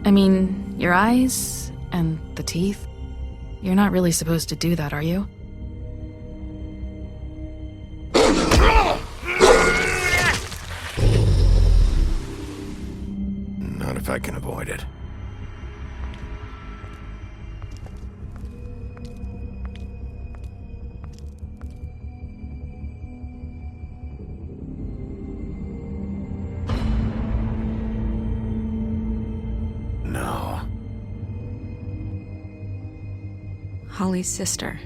I mean, your eyes and the teeth. You're not really supposed to do that, are you? Not if I can avoid it. No. Holly's sister,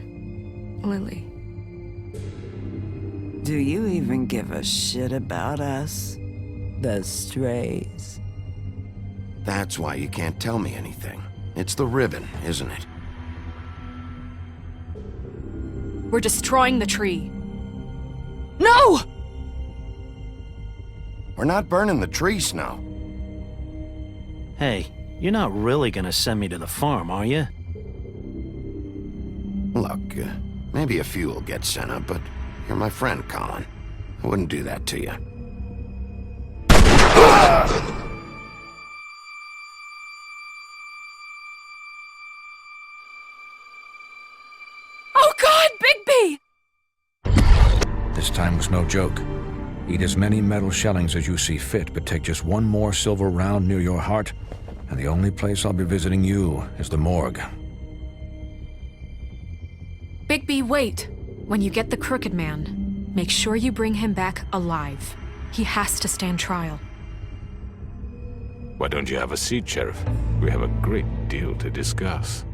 Lily. Do you even give a shit about us? The strays. That's why you can't tell me anything. It's the ribbon, isn't it? We're destroying the tree. No! We're not burning the tree, Snow. Hey, you're not really gonna send me to the farm, are you? Look, maybe a few will get sent up, but you're my friend, Colin. I wouldn't do that to you. Oh God, Bigby! This time was no joke. Eat as many metal shellings as you see fit, but take just one more silver round near your heart, and the only place I'll be visiting you is the morgue. Bigby, wait. When you get the Crooked Man, make sure you bring him back alive. He has to stand trial. Why don't you have a seat, Sheriff? We have a great deal to discuss.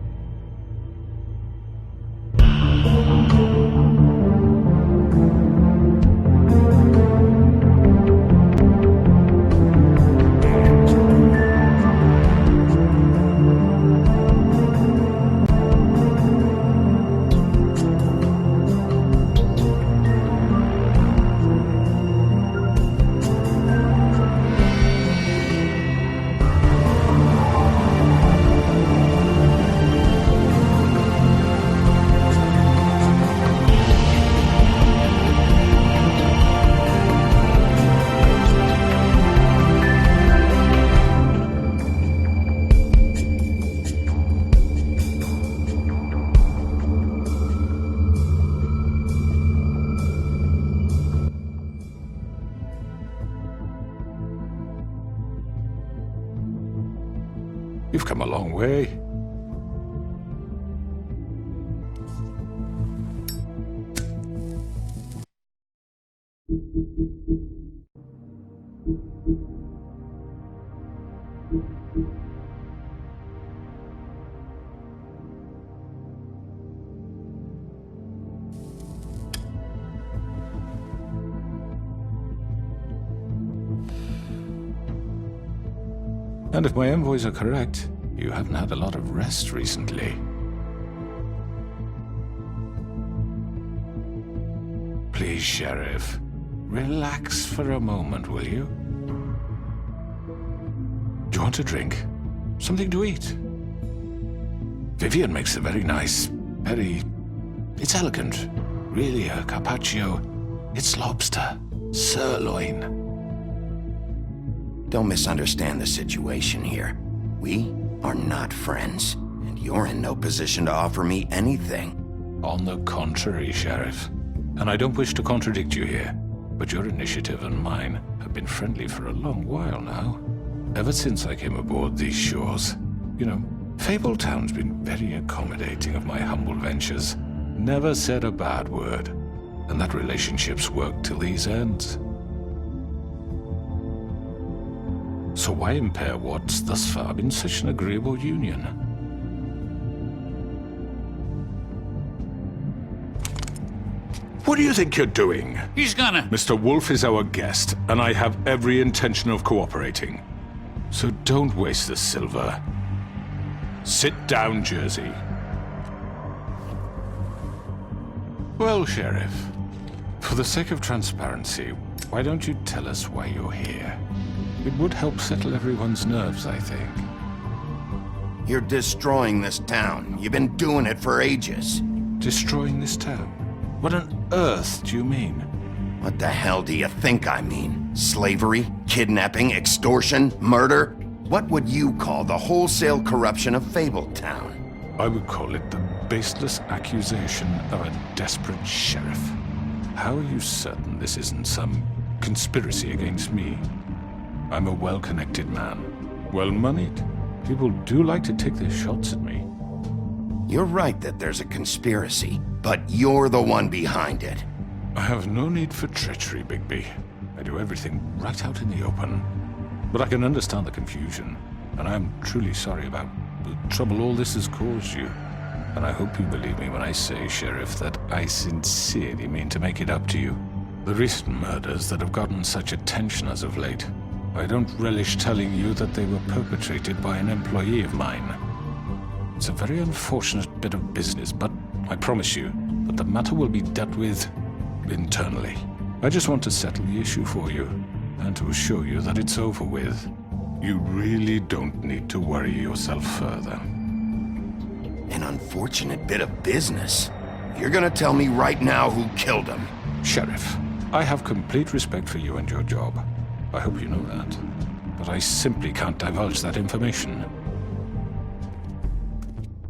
You've come a long way. And if my envoys are correct, you haven't had a lot of rest recently. Please, Sheriff, relax for a moment, will you? Do you want a drink? Something to eat? Vivian makes a very nice, it's elegant. Really a carpaccio. It's lobster, sirloin. Don't misunderstand the situation here. We are not friends, and you're in no position to offer me anything. On the contrary, Sheriff. And I don't wish to contradict you here, but your initiative and mine have been friendly for a long while now. Ever since I came aboard these shores. You know, Fabletown's been very accommodating of my humble ventures. Never said a bad word. And that relationship's worked till these ends. So why impair what's thus far been such an agreeable union? What do you think you're doing? He's gonna... Mr. Wolf is our guest, and I have every intention of cooperating. So don't waste the silver. Sit down, Jersey. Well, Sheriff, for the sake of transparency, why don't you tell us why you're here? It would help settle everyone's nerves, I think. You're destroying this town. You've been doing it for ages. Destroying this town? What on earth do you mean? What the hell do you think I mean? Slavery? Kidnapping? Extortion? Murder? What would you call the wholesale corruption of Fabletown? I would call it the baseless accusation of a desperate sheriff. How are you certain this isn't some conspiracy against me? I'm a well-connected man, well-moneyed. People do like to take their shots at me. You're right that there's a conspiracy, but you're the one behind it. I have no need for treachery, Bigby. I do everything right out in the open. But I can understand the confusion, and I'm truly sorry about the trouble all this has caused you. And I hope you believe me when I say, Sheriff, that I sincerely mean to make it up to you. The recent murders that have gotten such attention as of late, I don't relish telling you that they were perpetrated by an employee of mine. It's a very unfortunate bit of business, but I promise you that the matter will be dealt with internally. I just want to settle the issue for you, and to assure you that it's over with. You really don't need to worry yourself further. An unfortunate bit of business. You're gonna tell me right now who killed him. Sheriff, I have complete respect for you and your job. I hope you know that. But I simply can't divulge that information.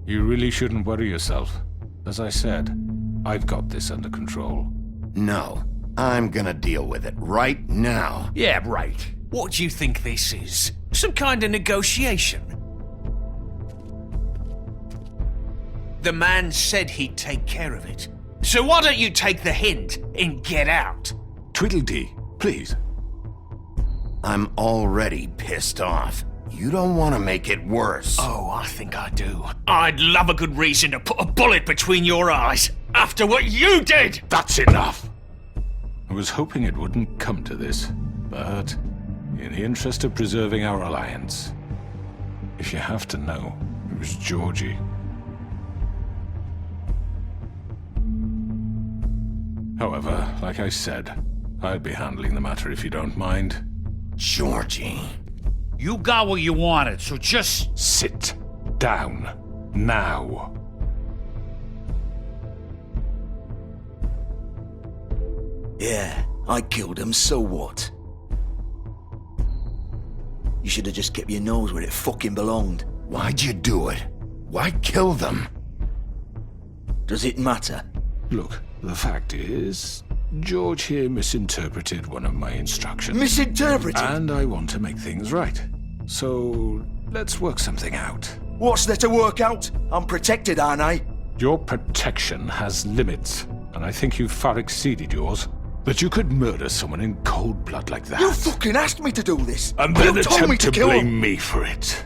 You really shouldn't worry yourself. As I said, I've got this under control. No, I'm gonna deal with it right now. Yeah, right. What do you think this is? Some kind of negotiation? The man said he'd take care of it. So why don't you take the hint and get out? Tweedledee, please. I'm already pissed off. You don't want to make it worse. Oh, I think I do. I'd love a good reason to put a bullet between your eyes after what you did! That's enough! I was hoping it wouldn't come to this, but in the interest of preserving our alliance, if you have to know, it was Georgie. However, like I said, I'd be handling the matter if you don't mind. Georgie. You got what you wanted, so just... Sit down. Now. Yeah, I killed him, so what? You should have just kept your nose where it fucking belonged. Why'd you do it? Why kill them? Does it matter? Look, the fact is, George here misinterpreted one of my instructions. Misinterpreted? And I want to make things right. So, let's work something out. What's there to work out? I'm protected, aren't I? Your protection has limits, and I think you've far exceeded yours. That you could murder someone in cold blood like that. You fucking asked me to do this! And then you told me attempt to to kill blame him. me for it.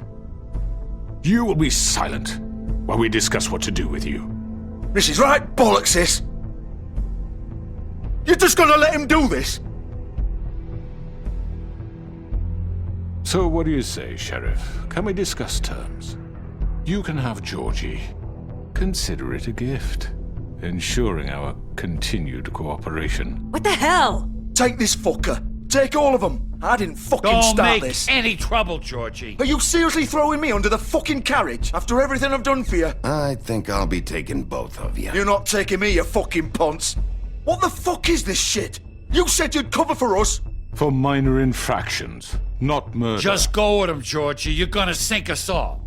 You will be silent while we discuss what to do with you. This is right bollocks, sis! You're just gonna let him do this? So what do you say, Sheriff? Can we discuss terms? You can have Georgie. Consider it a gift, ensuring our continued cooperation. What the hell? Take this fucker. Take all of them. I didn't fucking Don't start make this. any trouble, Georgie. Are you seriously throwing me under the fucking carriage after everything I've done for you? I think I'll be taking both of you. You're not taking me, you fucking ponce. What the fuck is this shit? You said you'd cover for us. For minor infractions, not murder. Just go with him, Georgie. You're gonna sink us all.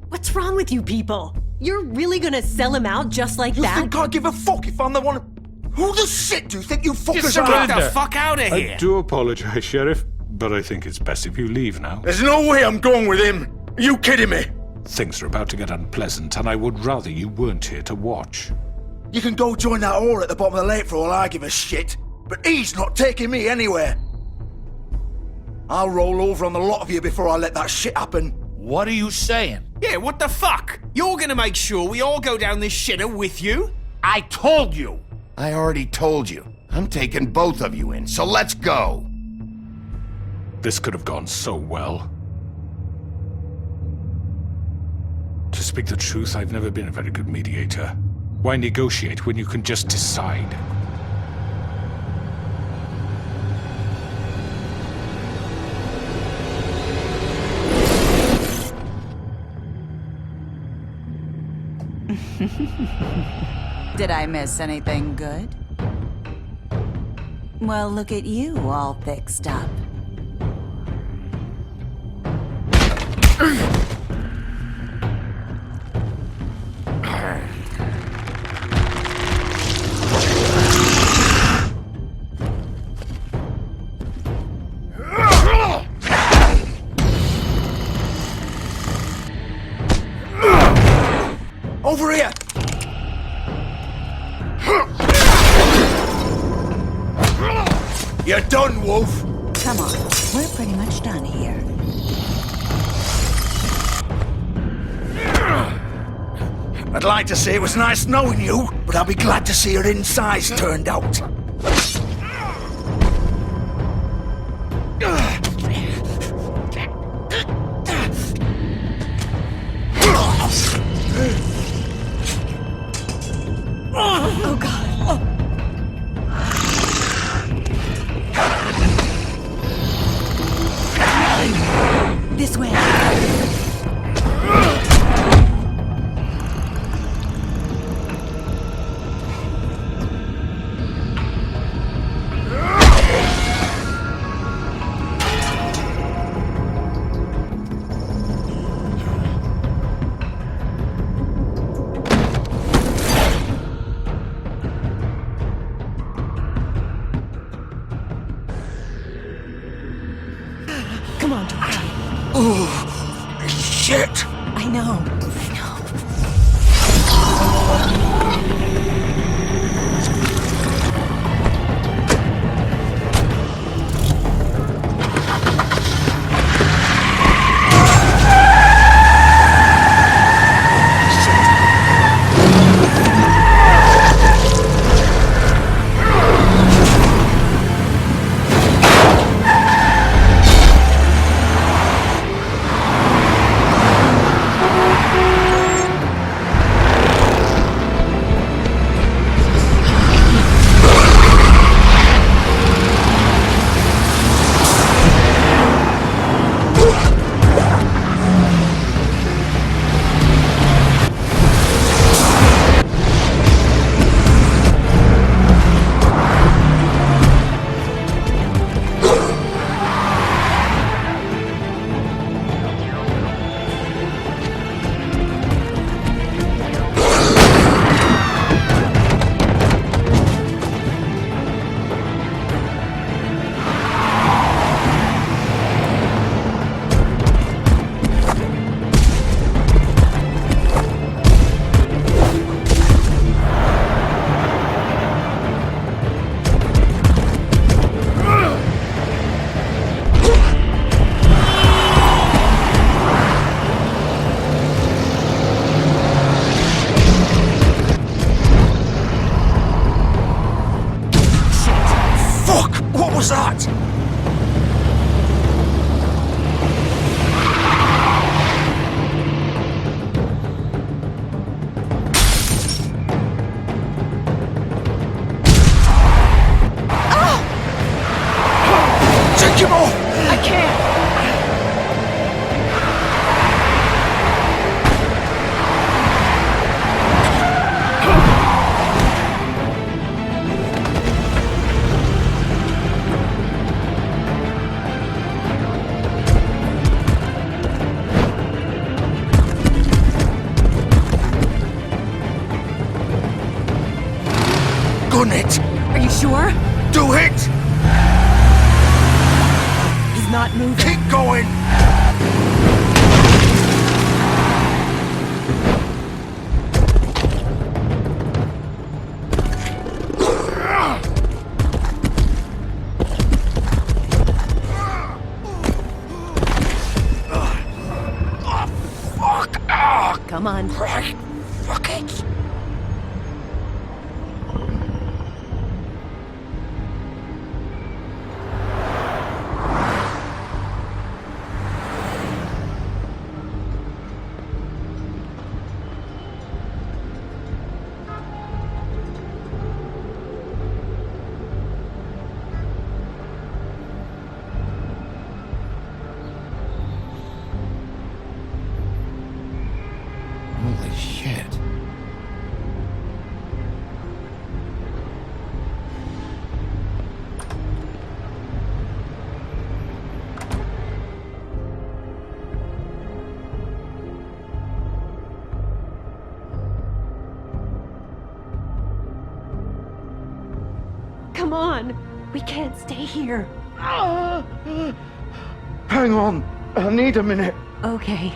What's wrong with you people? You're really gonna sell him out just like You that? think I give a fuck if I'm the one... Who the shit do you think you fuckers are? Get the fuck out of here. I do apologize, Sheriff, but I think it's best if you leave now. There's no way I'm going with him. Are you kidding me? Things are about to get unpleasant, and I would rather you weren't here to watch. You can go join that whore at the bottom of the lake for all I give a shit. But he's not taking me anywhere. I'll roll over on the lot of you before I let that shit happen. What are you saying? Yeah, what the fuck? You're gonna make sure we all go down this shitter with you? I told you. I already told you. I'm taking both of you in, so let's go. This could have gone so well. To speak the truth, I've never been a very good mediator. Why negotiate when you can just decide? Did I miss anything good? Well, look at you all fixed up. Over here! You're done, Wolf! Come on, we're pretty much done here. I'd like to say it was nice knowing you, but I'll be glad to see your insides turned out. Oh, God. This way. Come on, Dora. Ooh, shit! I know. What was that? Take him off! I can't! Gun it! Are you sure? Do it! He's not moving. Keep going! Come on. Right. Fuck it! Holy shit. come on. We can't stay here. Hang on. I need a minute. Okay.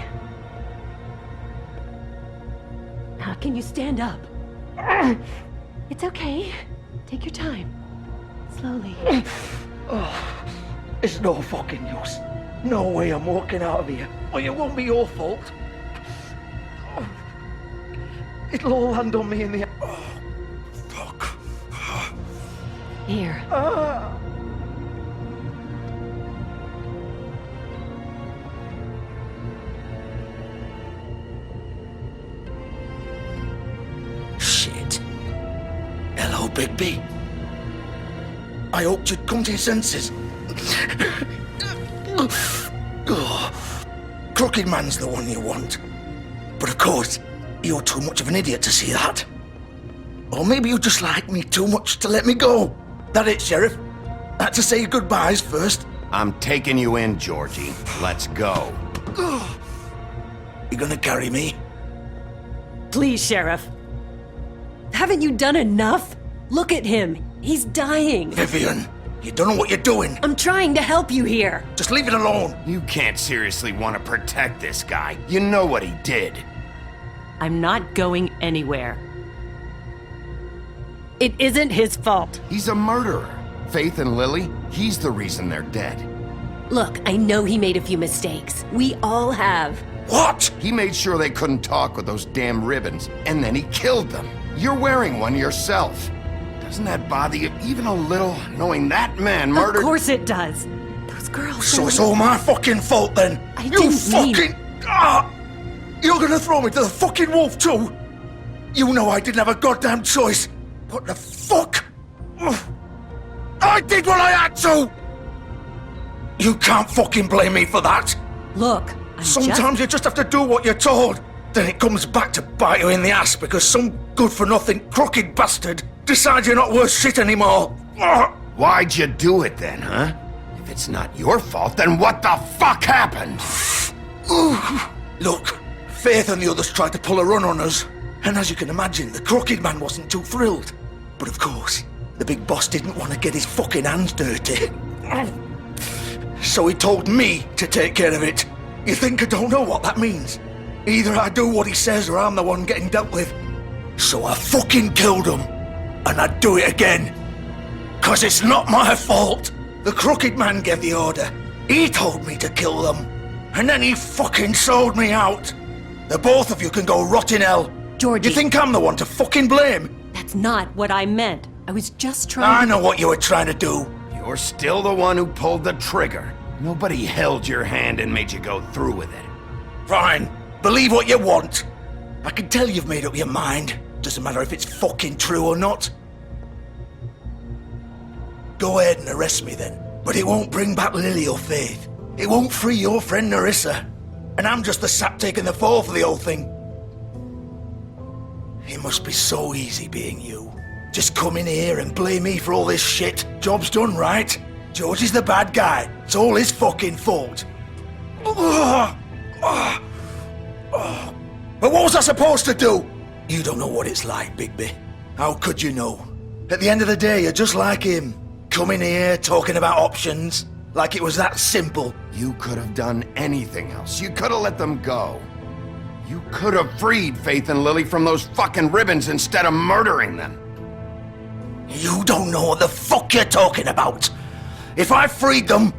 Now, can you stand up? It's okay. Take your time. Slowly. It's no fucking use. No way I'm walking out of here. Well, it won't be your fault. It'll all land on me in the... Oh, fuck. Here. Shit. Hello, Bigby. I hoped you'd come to your senses. Crooked Man's the one you want. But of course, you're too much of an idiot to see that. Or maybe you just like me too much to let me go. That it, Sheriff? Had to say goodbyes first. I'm taking you in, Georgie. Let's go. You gonna carry me? Please, Sheriff. Haven't you done enough? Look at him. He's dying. Vivian, you don't know what you're doing. I'm trying to help you here. Just leave it alone. You can't seriously want to protect this guy. You know what he did. I'm not going anywhere. It isn't his fault. He's a murderer. Faith and Lily, he's the reason they're dead. Look, I know he made a few mistakes. We all have. What? He made sure they couldn't talk with those damn ribbons, and then he killed them. You're wearing one yourself. Doesn't that bother you even a little, knowing that man murdered... Of course it does. Those girls... So it's all my fucking fault then? I didn't mean... You're gonna throw me to the fucking wolf too? You know I didn't have a goddamn choice. What the fuck? I did what I had to! You can't fucking blame me for that. Look, Sometimes you just have to do what you're told. Then it comes back to bite you in the ass because some good-for-nothing crooked bastard decides you're not worth shit anymore. Why'd you do it then, huh? If it's not your fault, then what the fuck happened? Look, Faith and the others tried to pull a run on us. And as you can imagine, the Crooked Man wasn't too thrilled. But of course, the big boss didn't want to get his fucking hands dirty. So he told me to take care of it. You think I don't know what that means? Either I do what he says or I'm the one getting dealt with. So I fucking killed him. And I'd do it again. 'Cause it's not my fault. The Crooked Man gave the order. He told me to kill them. And then he fucking sold me out. The both of you can go rot in hell. Georgie. You think I'm the one to fucking blame? That's not what I meant. I was just trying I know what you were trying to do. You're still the one who pulled the trigger. Nobody held your hand and made you go through with it. Fine. Believe what you want. I can tell you've made up your mind. Doesn't matter if it's fucking true or not. Go ahead and arrest me then. But it won't bring back Lily or Faith. It won't free your friend Nerissa. And I'm just the sap taking the fall for the whole thing. It must be so easy being you. Just come in here and blame me for all this shit. Job's done, right? George is the bad guy. It's all his fucking fault. But what was I supposed to do? You don't know what it's like, Bigby. How could you know? At the end of the day, you're just like him. Coming here, talking about options. Like it was that simple. You could have done anything else. You could have let them go. You could have freed Faith and Lily from those fucking ribbons instead of murdering them. You don't know what the fuck you're talking about. If I freed them...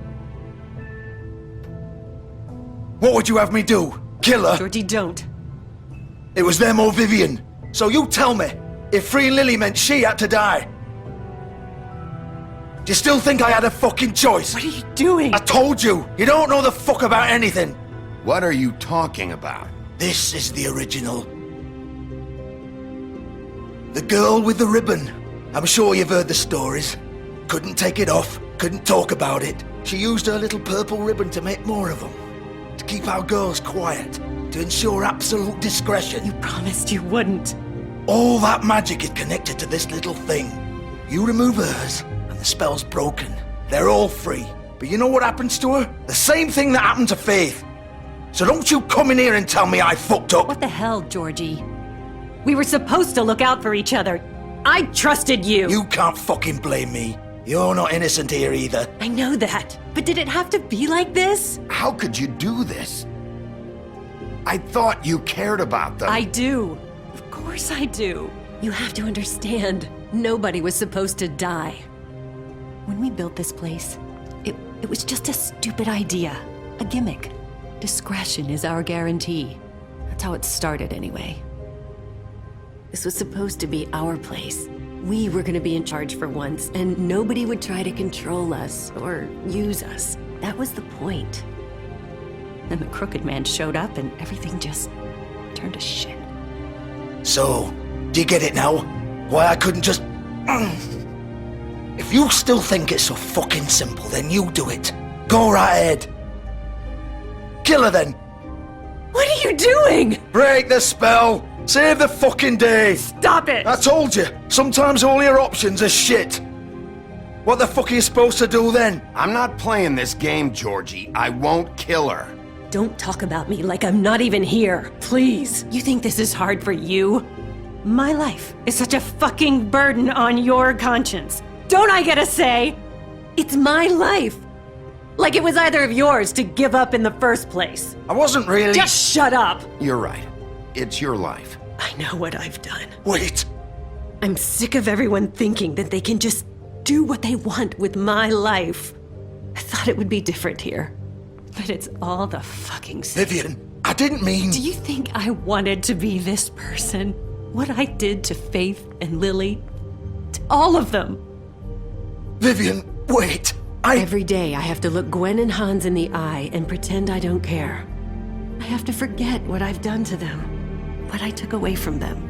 What would you have me do? Kill her? Georgie, don't. It was them or Vivian. So you tell me, if freeing Lily meant she had to die. Do you still think I had a fucking choice? What are you doing? I told you, you don't know the fuck about anything. What are you talking about? This is the original. The girl with the ribbon. I'm sure you've heard the stories. Couldn't take it off, couldn't talk about it. She used her little purple ribbon to make more of them. To keep our girls quiet. To ensure absolute discretion. You promised you wouldn't. All that magic is connected to this little thing. You remove hers, and the spell's broken. They're all free. But you know what happens to her? The same thing that happened to Faith. So don't you come in here and tell me I fucked up. What the hell, Georgie? We were supposed to look out for each other. I trusted you. You can't fucking blame me. You're not innocent here either. I know that, but did it have to be like this? How could you do this? I thought you cared about them. I do. Of course I do. You have to understand, nobody was supposed to die. When we built this place, it was just a stupid idea, a gimmick. Discretion is our guarantee. That's how it started anyway. This was supposed to be our place. We were gonna be in charge for once, and nobody would try to control us or use us. That was the point. Then the Crooked Man showed up and everything just turned to shit. So, do you get it now? Why I couldn't just... If you still think it's so fucking simple, then you do it. Go right ahead. Kill her then. What are you doing? Break the spell. Save the fucking day. Stop it! I told you, sometimes all your options are shit. What the fuck are you supposed to do then? I'm not playing this game, Georgie. I won't kill her. Don't talk about me like I'm not even here. Please. You think this is hard for you? My life is such a fucking burden on your conscience. Don't I get a say? It's my life. Like it was either of yours to give up in the first place. I wasn't really... Just shut up. You're right. It's your life. I know what I've done. Wait. I'm sick of everyone thinking that they can just do what they want with my life. I thought it would be different here. But it's all the fucking same. Vivian, I didn't mean... Do you think I wanted to be this person? What I did to Faith and Lily? To all of them? Vivian, wait. Every day I have to look Gwen and Hans in the eye and pretend I don't care. I have to forget what I've done to them, what I took away from them.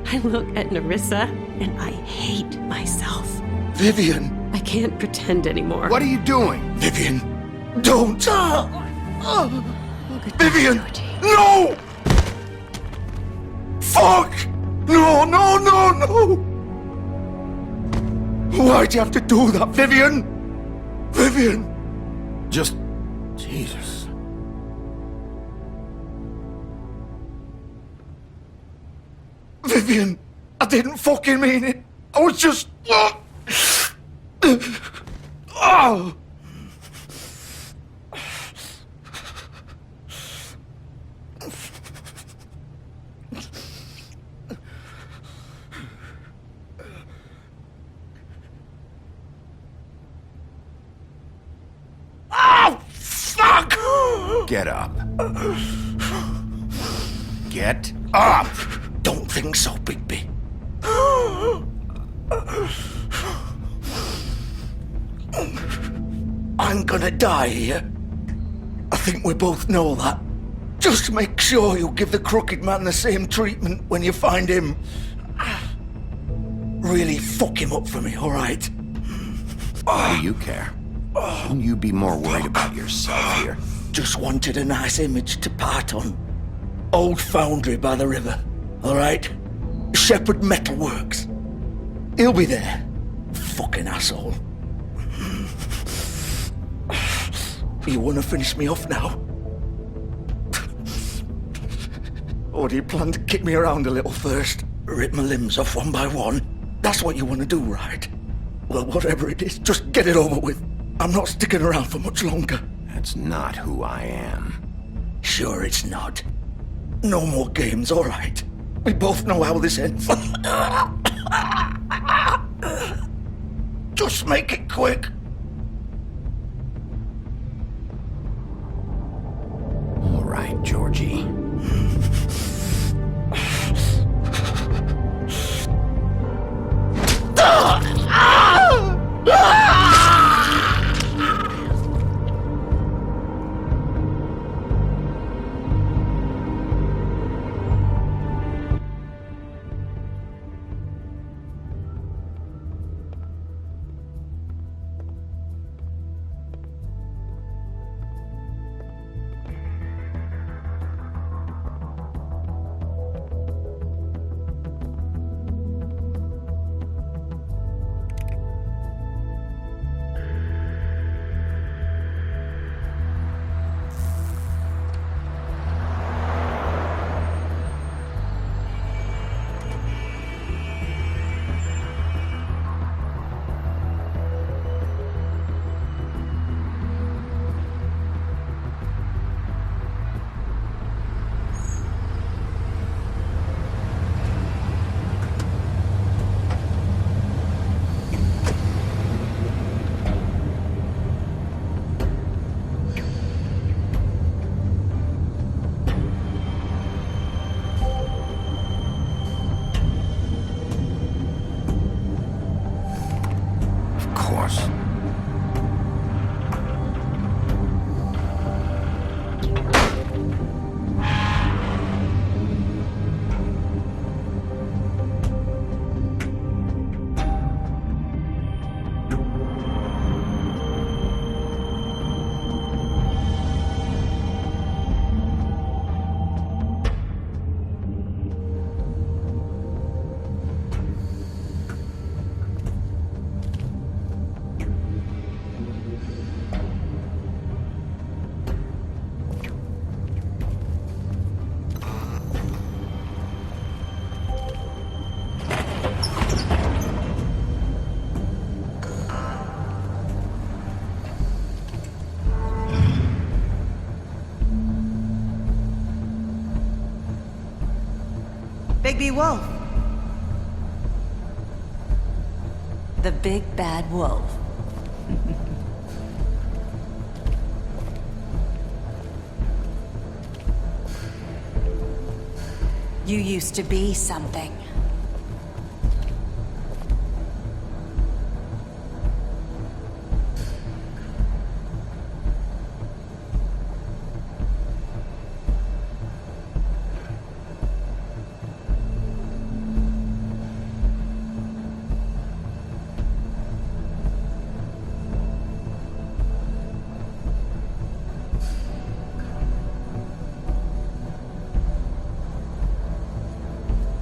I look at Nerissa and I hate myself. Vivian. I can't pretend anymore. What are you doing? Vivian, don't. Vivian, no! Fuck! No, no, no, no! Why'd you have to do that, Vivian? Vivian! Just... Jesus. Vivian, I didn't fucking mean it. I was just... Oh! Get up. Get up! Don't think so, Bigby. I'm gonna die here. I think we both know that. Just make sure you give the Crooked Man the same treatment when you find him. Really fuck him up for me, alright? Why do you care? Shouldn't you be more worried about yourself here? Just wanted a nice image to part on. Old foundry by the river, alright? Shepherd Metalworks. He'll be there. Fucking asshole. You wanna finish me off now? Or do you plan to kick me around a little first? Rip my limbs off one by one? That's what you wanna do, right? Well, whatever it is, just get it over with. I'm not sticking around for much longer. That's not who I am. Sure it's not. No more games, all right? We both know how this ends. Just make it quick. All right, Georgie. Bigby Wolf. The big bad wolf. You used to be something.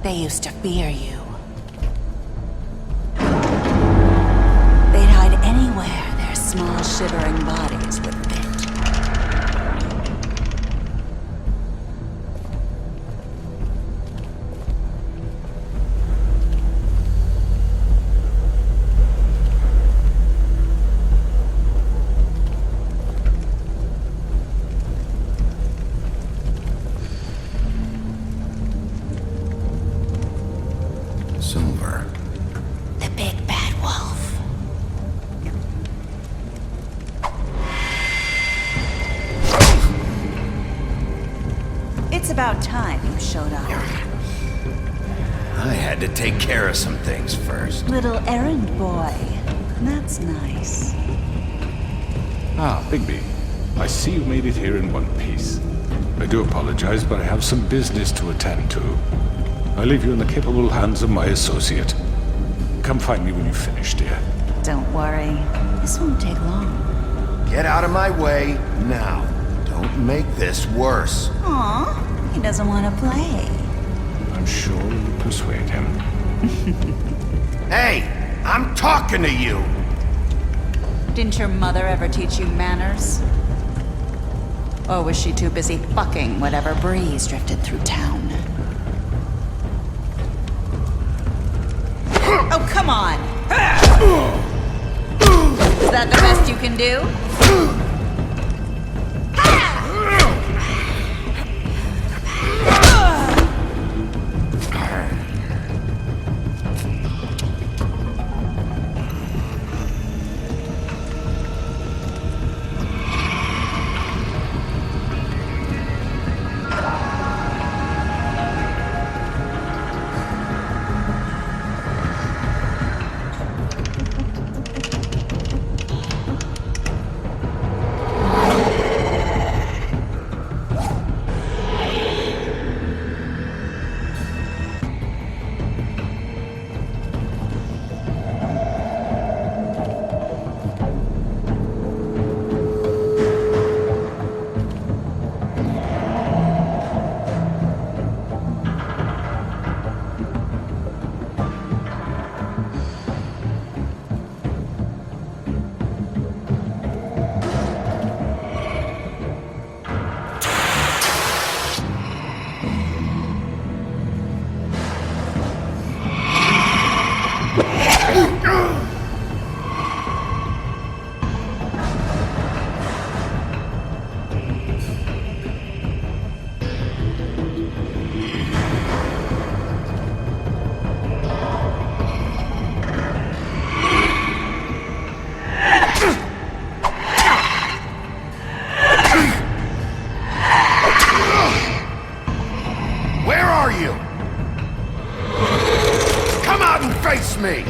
They used to fear you. They'd hide anywhere their small, shivering bodies would fit. Silver. The big bad wolf. It's about time you showed up. I had to take care of some things first. Little errand boy. That's nice. Ah, Bigby. I see you made it here in one piece. I do apologize, but I have some business to attend to. I leave you in the capable hands of my associate. Come find me when you've finished, dear. Don't worry. This won't take long. Get out of my way now. Don't make this worse. Aw, he doesn't want to play. I'm sure you'll persuade him. Hey, I'm talking to you! Didn't your mother ever teach you manners? Or was she too busy fucking whatever breeze drifted through town? Oh, come on! Is that the best you can do? Face me!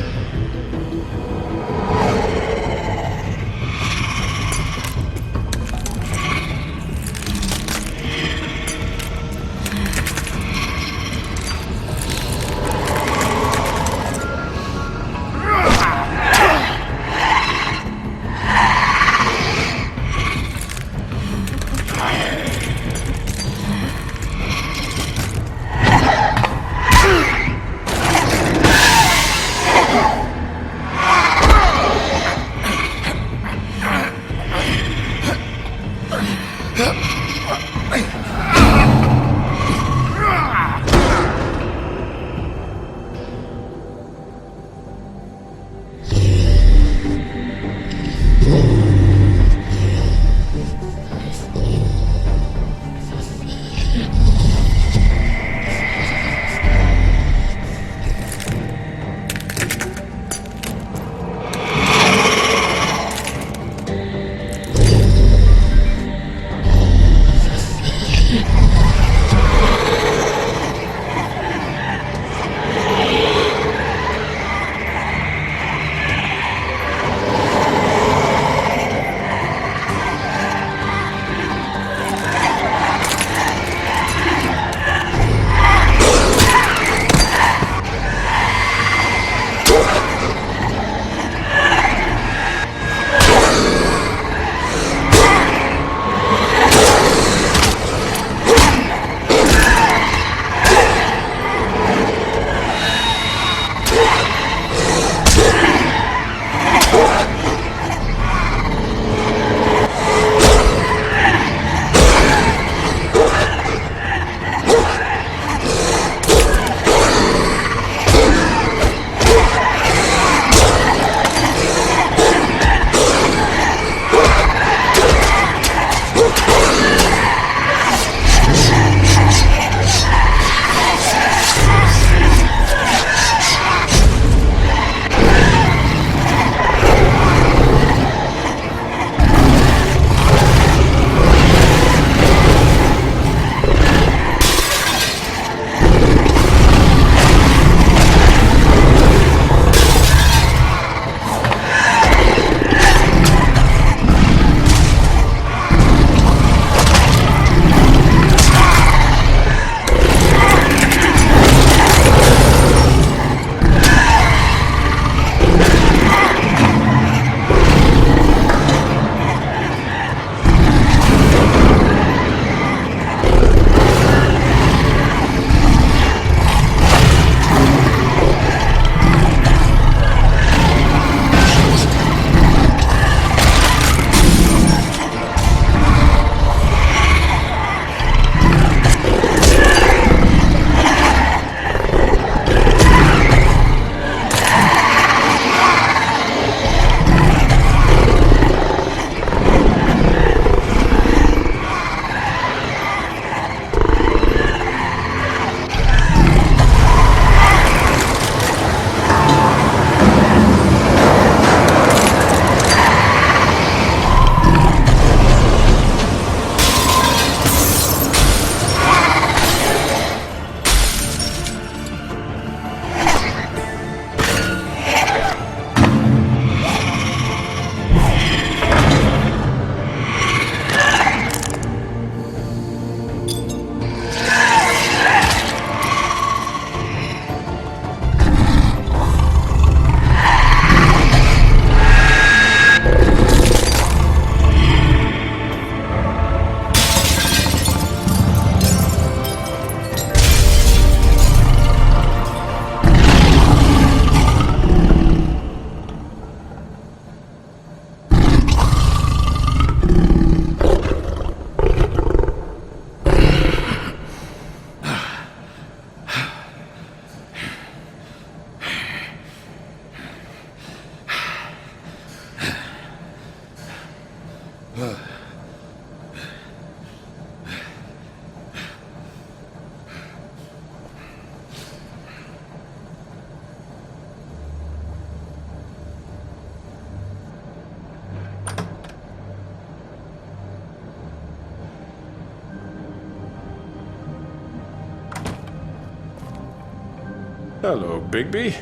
Hello, Bigby.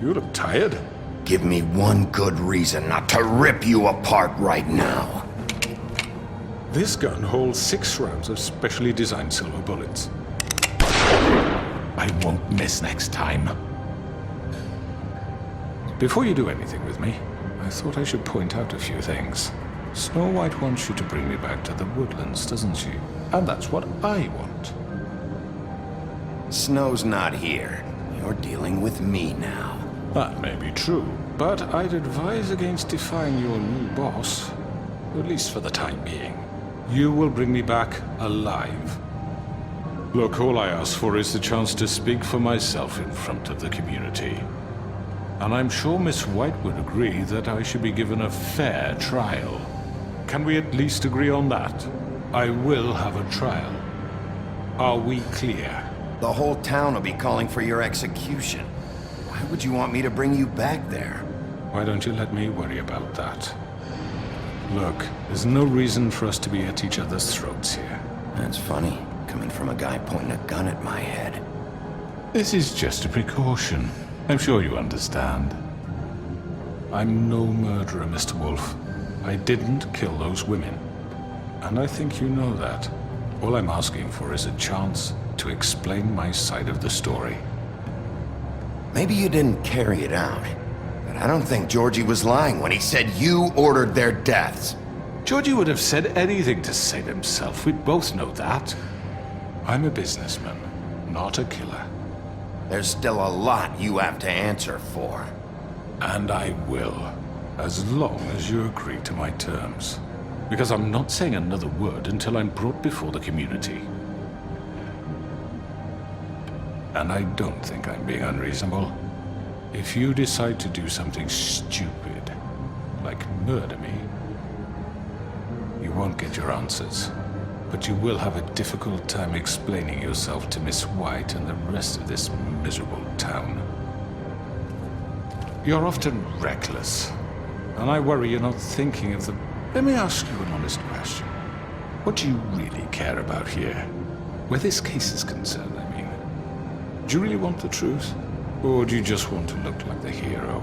You look tired. Give me one good reason not to rip you apart right now. This gun holds 6 rounds of specially designed silver bullets. I won't miss next time. Before you do anything with me, I thought I should point out a few things. Snow White wants you to bring me back to the woodlands, doesn't she? And that's what I want. Snow's not here. You're dealing with me now. That may be true, but I'd advise against defying your new boss, at least for the time being. You will bring me back alive. Look, all I ask for is the chance to speak for myself in front of the community. And I'm sure Miss White would agree that I should be given a fair trial. Can we at least agree on that? I will have a trial. Are we clear? The whole town will be calling for your execution. Why would you want me to bring you back there? Why don't you let me worry about that? Look, there's no reason for us to be at each other's throats here. That's funny, coming from a guy pointing a gun at my head. This is just a precaution. I'm sure you understand. I'm no murderer, Mr. Wolf. I didn't kill those women. And I think you know that. All I'm asking for is a chance to explain my side of the story. Maybe you didn't carry it out, but I don't think Georgie was lying when he said you ordered their deaths. Georgie would have said anything to save himself. We both know that. I'm a businessman, not a killer. There's still a lot you have to answer for. And I will, as long as you agree to my terms. Because I'm not saying another word until I'm brought before the community. And I don't think I'm being unreasonable. If you decide to do something stupid, like murder me, you won't get your answers. But you will have a difficult time explaining yourself to Miss White and the rest of this miserable town. You're often reckless, and I worry you're not thinking of the... Let me ask you an honest question. What do you really care about here? Where this case is concerned, I mean. Do you really want the truth? Or do you just want to look like the hero?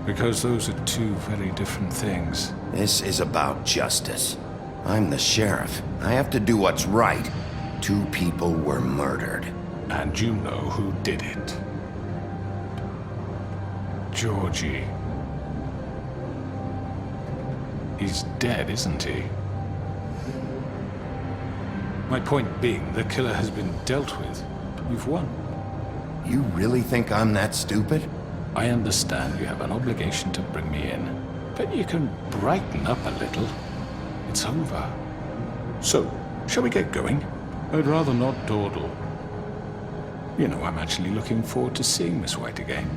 Because those are 2 very different things. This is about justice. I'm the sheriff. I have to do what's right. 2 people were murdered. And you know who did it. Georgie. He's dead, isn't he? My point being, the killer has been dealt with. You've won. You really think I'm that stupid? I understand you have an obligation to bring me in, but you can brighten up a little. It's over. So, shall we get going? I'd rather not dawdle. You know, I'm actually looking forward to seeing Miss White again.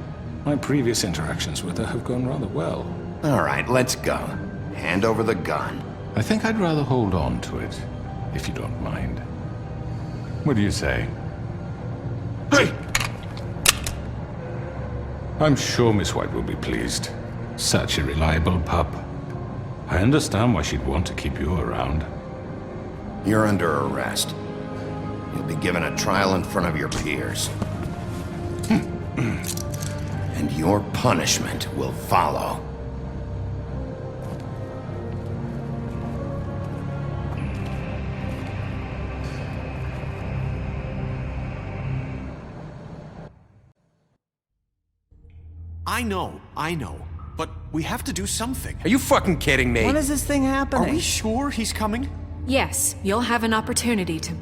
My previous interactions with her have gone rather well. All right, let's go. Hand over the gun. I think I'd rather hold on to it, if you don't mind. What do you say? Hey! I'm sure Miss White will be pleased. Such a reliable pup. I understand why she'd want to keep you around. You're under arrest. You'll be given a trial in front of your peers. And your punishment will follow. I know. But we have to do something. Are you fucking kidding me? When is this thing happening? Are we sure he's coming? Yes, you'll have an opportunity to...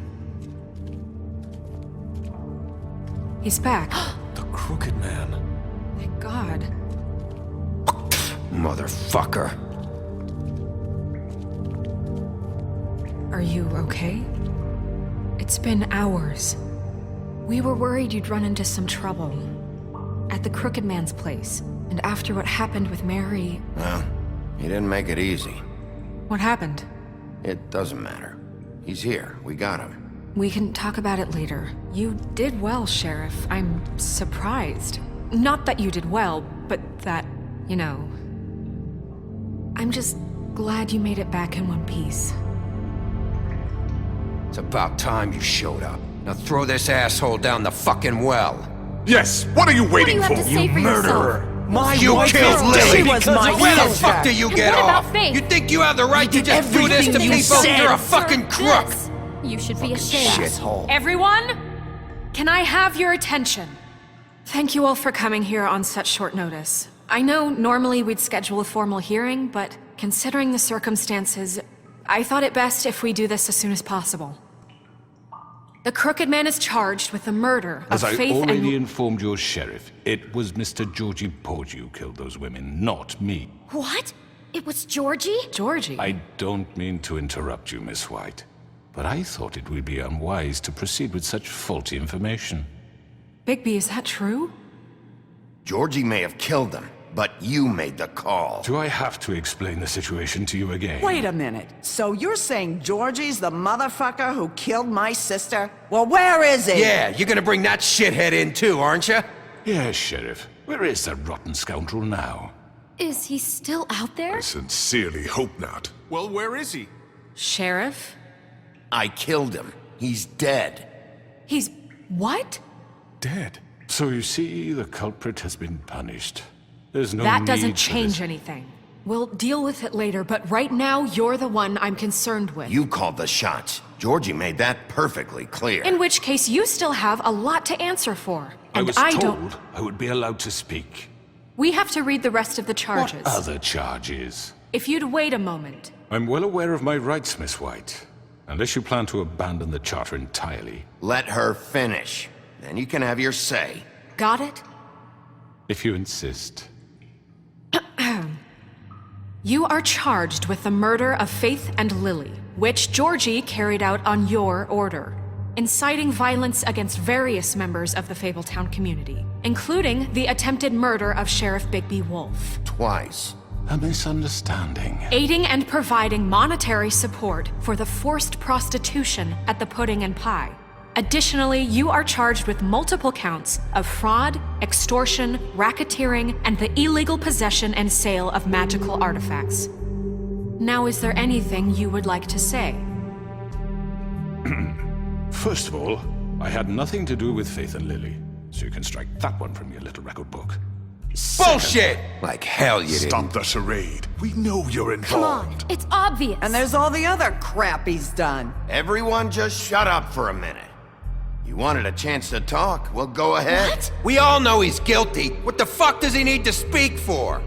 He's back. The Crooked Man. Thank God. Motherfucker. Are you okay? It's been hours. We were worried you'd run into some trouble. At the Crooked Man's place. And after what happened with Mary... Well, he didn't make it easy. What happened? It doesn't matter. He's here. We got him. We can talk about it later. You did well, Sheriff. I'm surprised. Not that you did well, but that, you know... I'm just glad you made it back in one piece. It's about time you showed up. Now throw this asshole down the fucking well. Yes, what are you waiting have for? to say for murderer! My You wife killed is Lily. She was my Where the sister. fuck do you get what about off? Faith? You think you have the right to did just do this to everything you people? said. You're a fucking crook. This. You should be ashamed. Shithole. Everyone, can I have your attention? Thank you all for coming here on such short notice. I know normally we'd schedule a formal hearing, but considering the circumstances, I thought it best if we do this as soon as possible. The Crooked Man is charged with the murder As of I Faith already and... informed your sheriff, it was Mr. Georgie Porgy who killed those women, not me. What? It was Georgie? Georgie? I don't mean to interrupt you, Miss White, but I thought it would be unwise to proceed with such faulty information. Bigby, is that true? Georgie may have killed them, but you made the call. Do I have to explain the situation to you again? Wait a minute. So you're saying Georgie's the motherfucker who killed my sister? Well, where is he? Yeah, you're gonna bring that shithead in too, aren't you? Yes, Sheriff. Where is that rotten scoundrel now? Is he still out there? I sincerely hope not. Well, where is he? Sheriff? I killed him. He's dead. He's... what? Dead. So you see, the culprit has been punished. There's no That need doesn't for change this. anything. We'll deal with it later, but right now, you're the one I'm concerned with. You called the shots. Georgie made that perfectly clear. In which case, you still have a lot to answer for. I And was don't... told I would be allowed to speak. We have to read the rest of the charges. What other charges? If you'd wait a moment. I'm well aware of my rights, Miss White. Unless you plan to abandon the charter entirely. Let her finish. Then you can have your say. Got it? If you insist. You are charged with the murder of Faith and Lily, which Georgie carried out on your order, inciting violence against various members of the Fabletown community, including the attempted murder of Sheriff Bigby Wolf. Twice. A misunderstanding. Aiding and providing monetary support for the forced prostitution at the Pudding and Pie. Additionally, you are charged with multiple counts of fraud, extortion, racketeering, and the illegal possession and sale of magical artifacts. Now, is there anything you would like to say? First of all, I had nothing to do with Faith and Lily, so you can strike that one from your little record book. Bullshit! Like hell you didn't. Stop the charade. We know you're Come involved. on, it's obvious. And there's all the other crap he's done. Everyone just shut up for a minute. You wanted a chance to talk? Well, go ahead. What? We all know he's guilty. What the fuck does he need to speak for?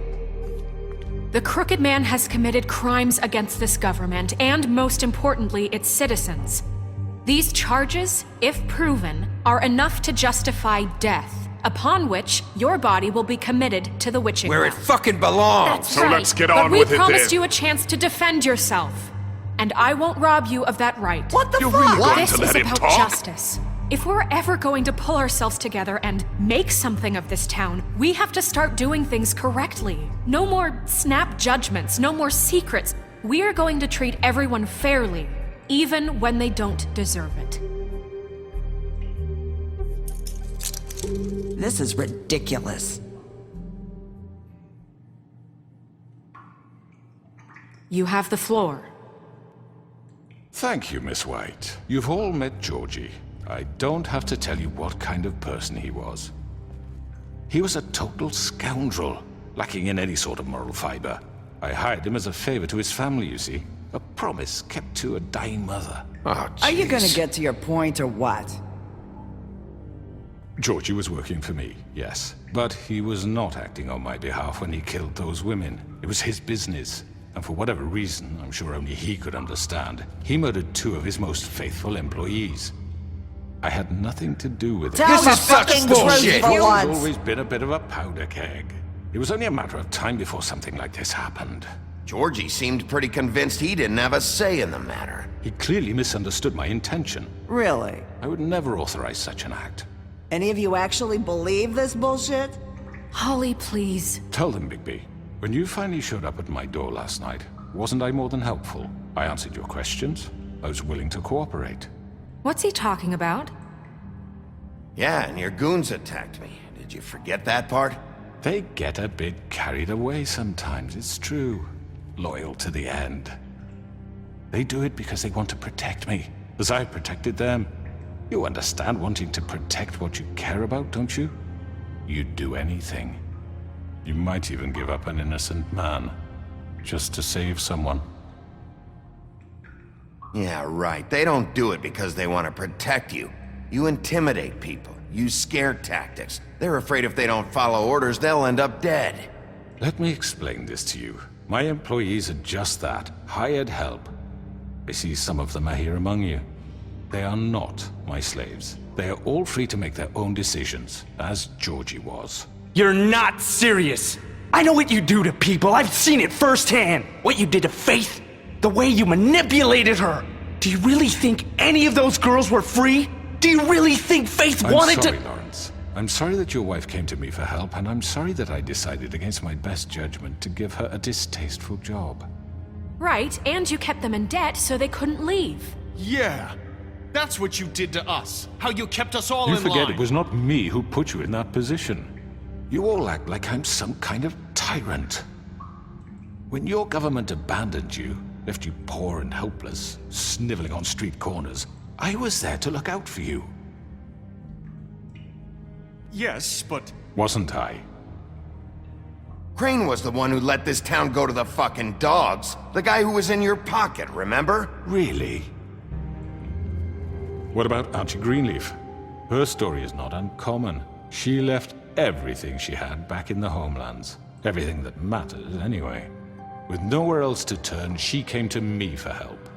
The Crooked Man has committed crimes against this government and, most importantly, its citizens. These charges, if proven, are enough to justify death, upon which your body will be committed to the witching Where it well. fucking belongs. So let's get But on we with it promised then. you a chance to defend yourself, and I won't rob you of that right. What the You're fuck? really going This to is let him about talk? justice. If we're ever going to pull ourselves together and make something of this town, we have to start doing things correctly. No more snap judgments, no more secrets. We are going to treat everyone fairly, even when they don't deserve it. This is ridiculous. You have the floor. Thank you, Miss White. You've all met Georgie. I don't have to tell you what kind of person he was. He was a total scoundrel, lacking in any sort of moral fiber. I hired him as a favor to his family, you see. A promise kept to a dying mother. Oh, Are you gonna jeez. get to your point or what? Georgie was working for me, yes. But he was not acting on my behalf when he killed those women. It was his business. And for whatever reason, I'm sure only he could understand, he murdered 2 of his most faithful employees. I had nothing to do with it. Tell This the is such fucking bullshit. truth for He's once. always been a bit of a powder keg. It was only a matter of time before something like this happened. Georgie seemed pretty convinced he didn't have a say in the matter. He clearly misunderstood my intention. Really? I would never authorize such an act. Any of you actually believe this bullshit? Holly, please. Tell them, Bigby, when you finally showed up at my door last night, wasn't I more than helpful? I answered your questions. I was willing to cooperate. What's he talking about? Yeah, and your goons attacked me. Did you forget that part? They get a bit carried away sometimes, it's true. Loyal to the end. They do it because they want to protect me, as I protected them. You understand wanting to protect what you care about, don't you? you'd do anything. You might even give up an innocent man, just to save someone. Yeah, right. They don't do it because they want to protect you. You intimidate people, use scare tactics. They're afraid if they don't follow orders, they'll end up dead. Let me explain this to you. My employees are just that, hired help. I see some of them are here among you. They are not my slaves. They are all free to make their own decisions, as Georgie was. You're not serious. I know what you do to people. I've seen it firsthand. What you did to Faith. The way you manipulated her. Do you really think any of those girls were free? Do you really think Faith wanted to— I'm sorry, Lawrence. I'm sorry that your wife came to me for help, and I'm sorry that I decided against my best judgment to give her a distasteful job. Right, and you kept them in debt so they couldn't leave. Yeah. That's what you did to us. How you kept us all You in forget line. it was not me who put you in that position. You all act like I'm some kind of tyrant. When your government abandoned you, left you poor and helpless, sniveling on street corners, I was there to look out for you. Yes, but... Wasn't I? Crane was the one who let this town go to the fucking dogs. The guy who was in your pocket, remember? Really? What about Archie Greenleaf? Her story is not uncommon. She left everything she had back in the homelands. Everything that mattered, anyway. With nowhere else to turn, she came to me for help.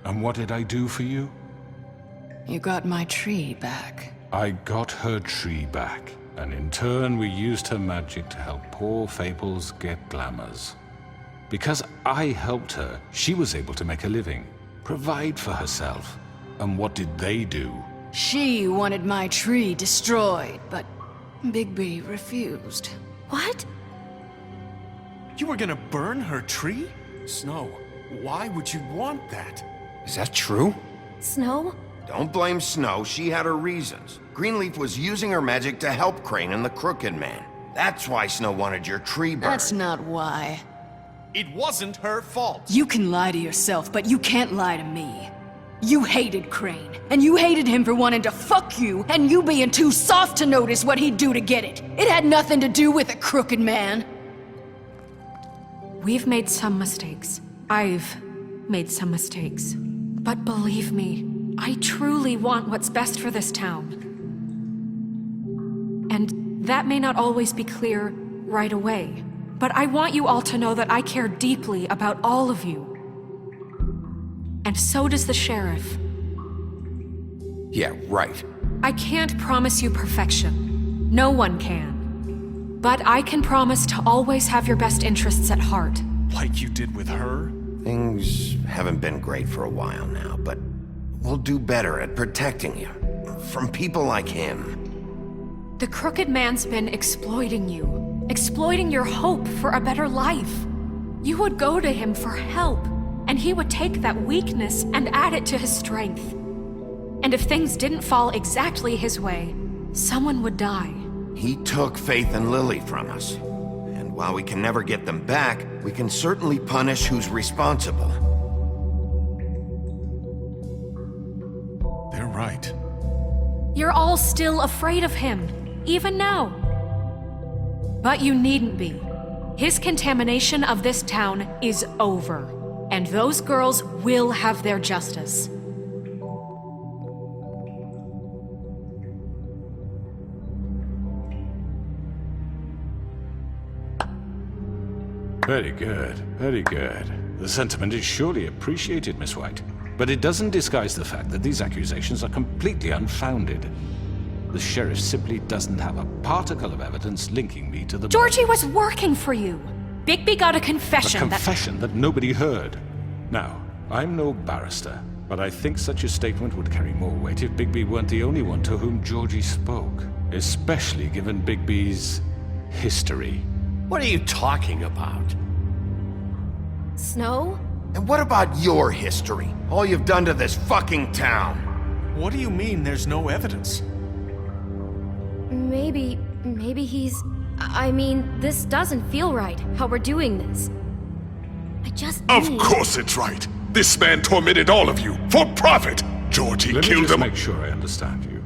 And what did I do for you? You got my tree back. I got her tree back, and in turn we used her magic to help poor Fables get glamours. Because I helped her, she was able to make a living, provide for herself. And what did they do? She wanted my tree destroyed, but Bigby refused. What? You were gonna burn her tree? Snow, why would you want that? Is that true? Snow? Don't blame Snow, she had her reasons. Greenleaf was using her magic to help Crane and the Crooked Man. That's why Snow wanted your tree burned. That's not why. It wasn't her fault. You can lie to yourself, but you can't lie to me. You hated Crane, and you hated him for wanting to fuck you, and you being too soft to notice what he'd do to get it. It had nothing to do with a Crooked Man. We've made some mistakes. I've made some mistakes. But believe me, I truly want what's best for this town. And that may not always be clear right away, but I want you all to know that I care deeply about all of you. And so does the sheriff. Yeah, right. I can't promise you perfection. No one can. But I can promise to always have your best interests at heart. Like you did with her? Things haven't been great for a while now, but we'll do better at protecting you. From people like him. The Crooked Man's been exploiting you. Exploiting your hope for a better life. You would go to him for help, and he would take that weakness and add it to his strength. And if things didn't fall exactly his way, someone would die. He took Faith and Lily from us. And while we can never get them back, we can certainly punish who's responsible. They're right. You're all still afraid of him, even now. But you needn't be. His contamination of this town is over, and those girls will have their justice. Very good, very good. The sentiment is surely appreciated, Miss White. But it doesn't disguise the fact that these accusations are completely unfounded. The sheriff simply doesn't have a particle of evidence linking me to the— Georgie was working for you. Bigby got a confession A confession that nobody heard. Now, I'm no barrister, but I think such a statement would carry more weight if Bigby weren't the only one to whom Georgie spoke. Especially given Bigby's history. What are you talking about? Snow? And what about your history? All you've done to this fucking town? What do you mean there's no evidence? Maybe he's... I mean, this doesn't feel right, how we're doing this. I just Of course it's right. This man tormented all of you, for profit! Georgie Let me killed just them. make sure I understand you.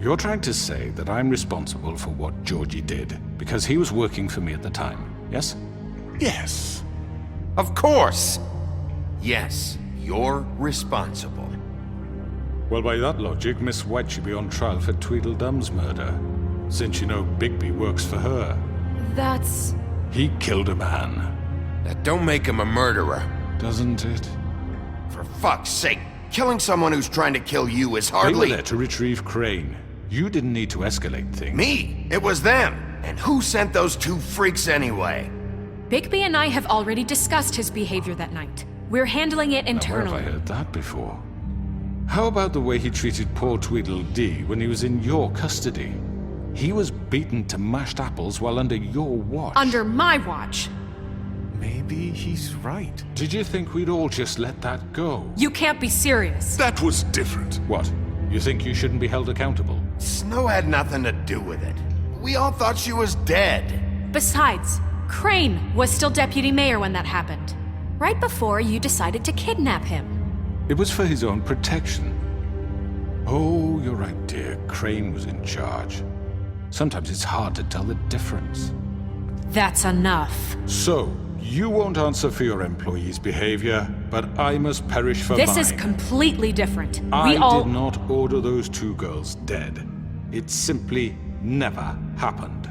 You're trying to say that I'm responsible for what Georgie did because he was working for me at the time, yes? Yes. Of course! Yes, you're responsible. Well, by that logic, Miss White should be on trial for Tweedledum's murder, since you know Bigby works for her. That's... He killed a man. That don't make him a murderer. Doesn't it? For fuck's sake, killing someone who's trying to kill you is They were hardly... there to retrieve Crane. You didn't need to escalate things. Me! It was them! And who sent those two freaks anyway? Bigby and I have already discussed his behavior that night. We're handling it Now, where internally. have I heard that before? How about the way he treated poor Tweedledee when he was in your custody? He was beaten to mashed apples while under your watch. Under my watch. Maybe he's right. Did you think we'd all just let that go? You can't be serious. That was different. What? You think you shouldn't be held accountable? Snow had nothing to do with it. We all thought she was dead. Besides, Crane was still deputy mayor when that happened. Right before you decided to kidnap him. It was for his own protection. Oh, you're right, dear. Crane was in charge. Sometimes it's hard to tell the difference. That's enough. So, you won't answer for your employees' behavior, but I must perish for This mine. is completely different. I We all... did not order those two girls dead. It simply never happened.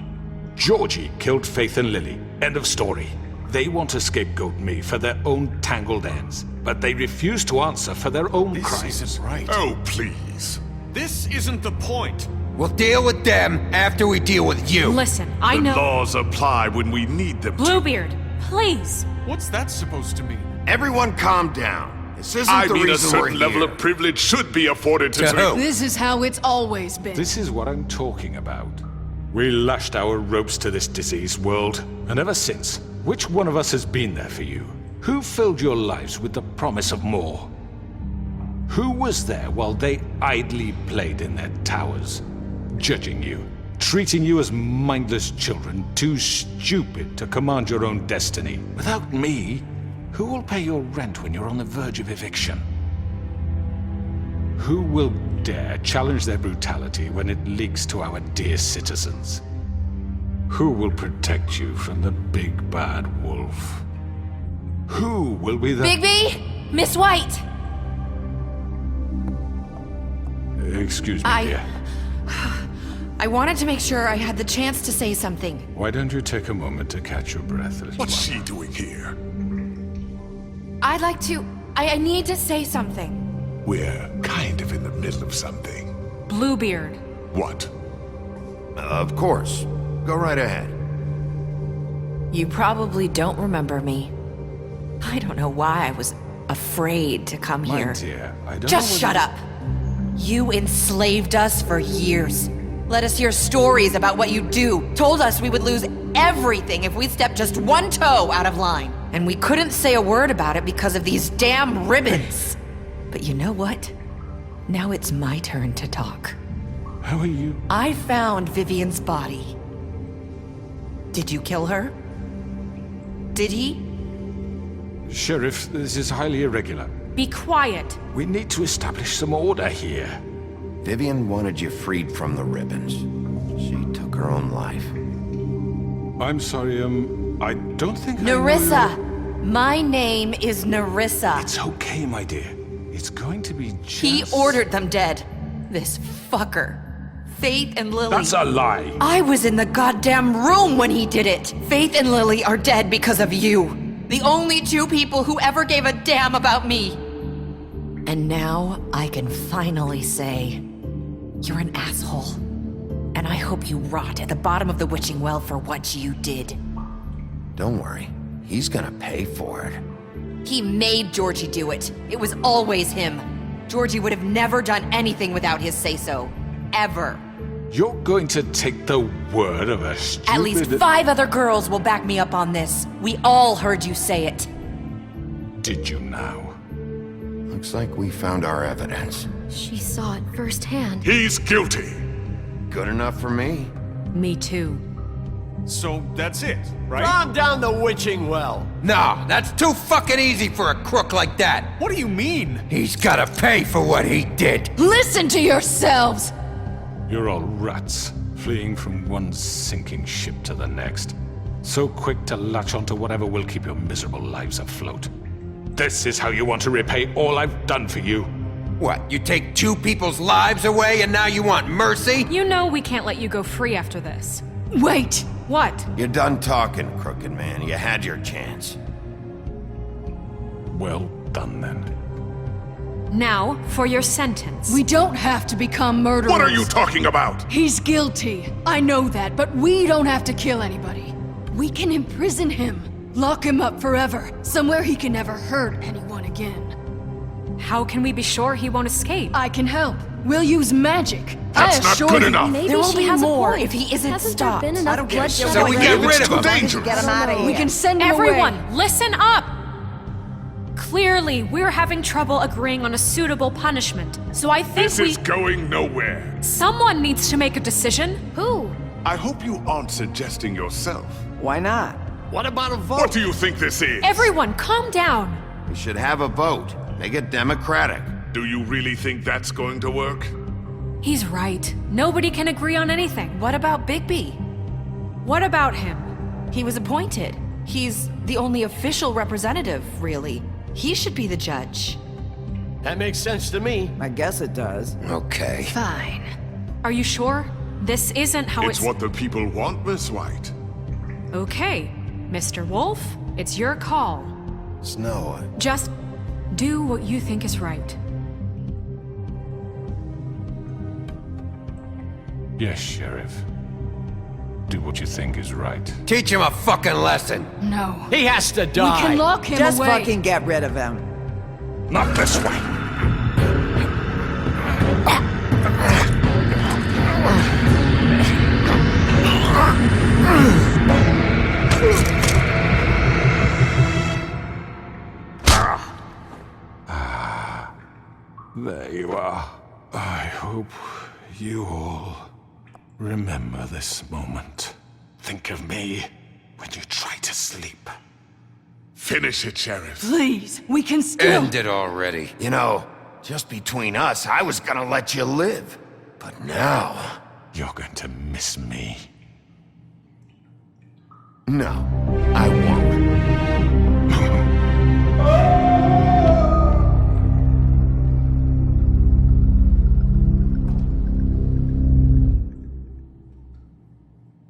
Georgie killed Faith and Lily. End of story. They want to scapegoat me for their own tangled ends, but they refuse to answer for their own crimes. This isn't right. Oh, please. This isn't the point. We'll deal with them after we deal with you. Listen, I The know... laws apply when we need them to. Bluebeard, please. What's that supposed to mean? Everyone calm down. This isn't I the mean, a reason we're certain level here. of privilege should be afforded to... This is how it's always been. This is what I'm talking about. We lashed our ropes to this diseased world, and ever since, which one of us has been there for you? Who filled your lives with the promise of more? Who was there while they idly played in their towers, judging you, treating you as mindless children, too stupid to command your own destiny? Without me, who will pay your rent when you're on the verge of eviction? Who will dare challenge their brutality when it leaks to our dear citizens? Who will protect you from the big bad wolf? Who will be the... Bigby! Miss White! Excuse me, dear. I wanted to make sure I had the chance to say something. Why don't you take a moment to catch your breath, little What's one? she doing here? I'd like to... I need to say something. We're kind of in the middle of something. Bluebeard. What? Of course. Go right ahead. You probably don't remember me. I don't know why I was afraid to come My here. dear, I don't Just know shut up. You enslaved us for years. Let us hear stories about what you do. Told us we would lose everything if we stepped just one toe out of line. And we couldn't say a word about it because of these damn ribbons. But you know what? Now it's my turn to talk. How are you? I found Vivian's body. Did you kill her? Did he? Sheriff, this is highly irregular. Be quiet. We need to establish some order here. Vivian wanted you freed from the ribbons. She took her own life. I'm sorry, I don't think I know Nerissa! you- My name is Nerissa. It's okay, my dear. It's going to be just... He ordered them dead. This fucker. Faith and Lily. That's a lie. I was in the goddamn room when he did it. Faith and Lily are dead because of you. The only two people who ever gave a damn about me. And now I can finally say, you're an asshole. And I hope you rot at the bottom of the witching well for what you did. Don't worry. He's gonna pay for it. He made Georgie do it. It was always him. Georgie would have never done anything without his say-so. Ever. You're going to take the word of a stupid... At least 5 other girls will back me up on this. We all heard you say it. Did you now? Looks like we found our evidence. She saw it firsthand. He's guilty. Good enough for me. Me too. So that's it, right? Calm down the witching well. No, that's too fucking easy for a crook like that. What do you mean? He's gotta pay for what he did. Listen to yourselves! You're all rats, fleeing from one sinking ship to the next. So quick to latch onto whatever will keep your miserable lives afloat. This is how you want to repay all I've done for you? What, you take 2 people's lives away and now you want mercy? You know we can't let you go free after this. Wait! What? You're done talking, Crooked Man. You had your chance. Well done, then. Now, for your sentence. We don't have to become murderers. What are you talking about? He's guilty. I know that, but we don't have to kill anybody. We can imprison him. Lock him up forever. Somewhere he can never hurt anyone again. How can we be sure he won't escape? I can help. We'll use magic. That's not good enough. Maybe There will she be has more a point. if he isn't Hasn't stopped. There been enough bloodshed? So we get rid of him. Dangerous. Get him out of here. We can send him Everyone, away. listen up! Clearly, we're having trouble agreeing on a suitable punishment, so I think This is going nowhere. someone needs to make a decision. Who? I hope you aren't suggesting yourself. Why not? What about a vote? What do you think this is? Everyone, calm down. We should have a vote. Make it democratic. Do you really think that's going to work? He's right. Nobody can agree on anything. What about Bigby? What about him? He was appointed. He's the only official representative, really. He should be the judge. That makes sense to me. I guess it does. Okay. Fine. Are you sure? This isn't how It's what the people want, Miss White. Okay, Mr. Wolf, it's your call. Snow, Just do what you think is right. Yes, Sheriff. Do what you think is right. Teach him a fucking lesson. No. He has to die. We can lock him Just away. fucking get rid of him. Not this way. There you are. I hope you all remember this moment. Think of me when you try to sleep. Finish it, Sheriff. Please, we can still... End it already. you know, just between us, I was gonna let you live. But now... You're going to miss me. No, I won't.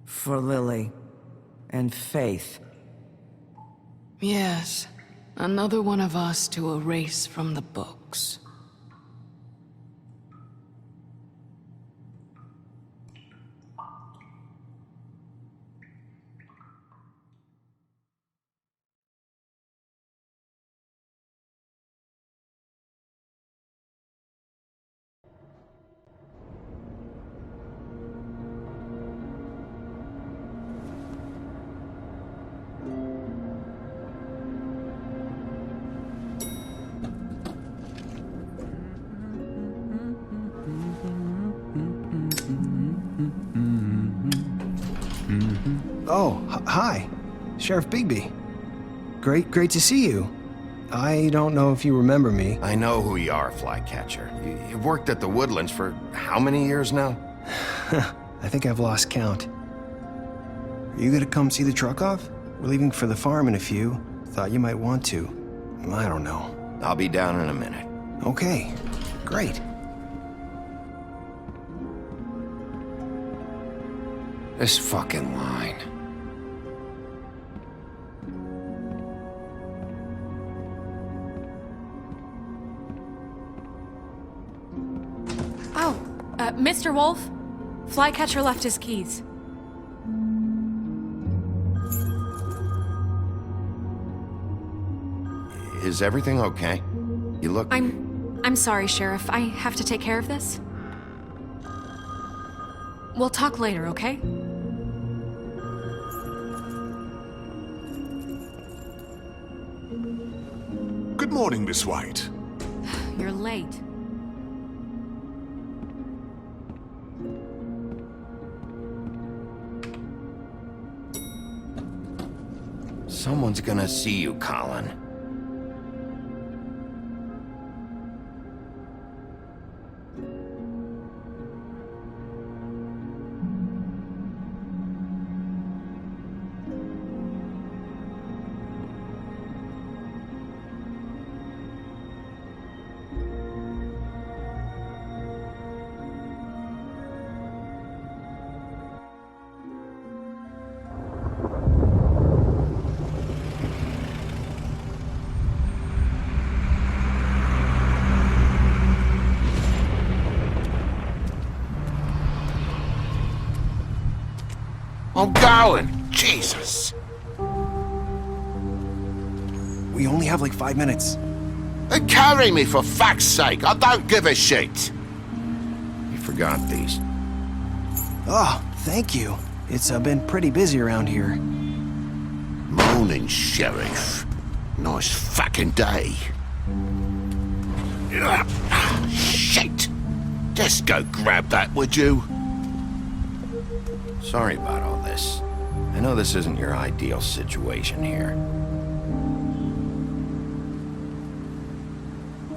For Lily. And Faith. Yes. Another one of us to erase from the books. Oh, hi. Sheriff Bigby. Great to see you. I don't know if you remember me. I know who you are, Flycatcher. You've worked at the Woodlands for how many years now? I think I've lost count. Are you gonna come see the truck off? We're leaving for the farm in a few. Thought you might want to. I don't know. I'll be down in a minute. Okay, great. This fucking line. Oh, Mr. Wolf, Flycatcher left his keys. Is everything okay? You look... I'm sorry, Sheriff. I have to take care of this. We'll talk later, okay? Good morning, Miss White. You're late. Someone's gonna see you, Colin. I'm going. Jesus. We only have like 5 minutes. Then carry me for fuck's sake. I don't give a shit. You forgot these. Oh, thank you. It's been pretty busy around here. Morning, Sheriff. Nice fucking day. Shit! Just go grab that, would you? Sorry about all this. I know this isn't your ideal situation here.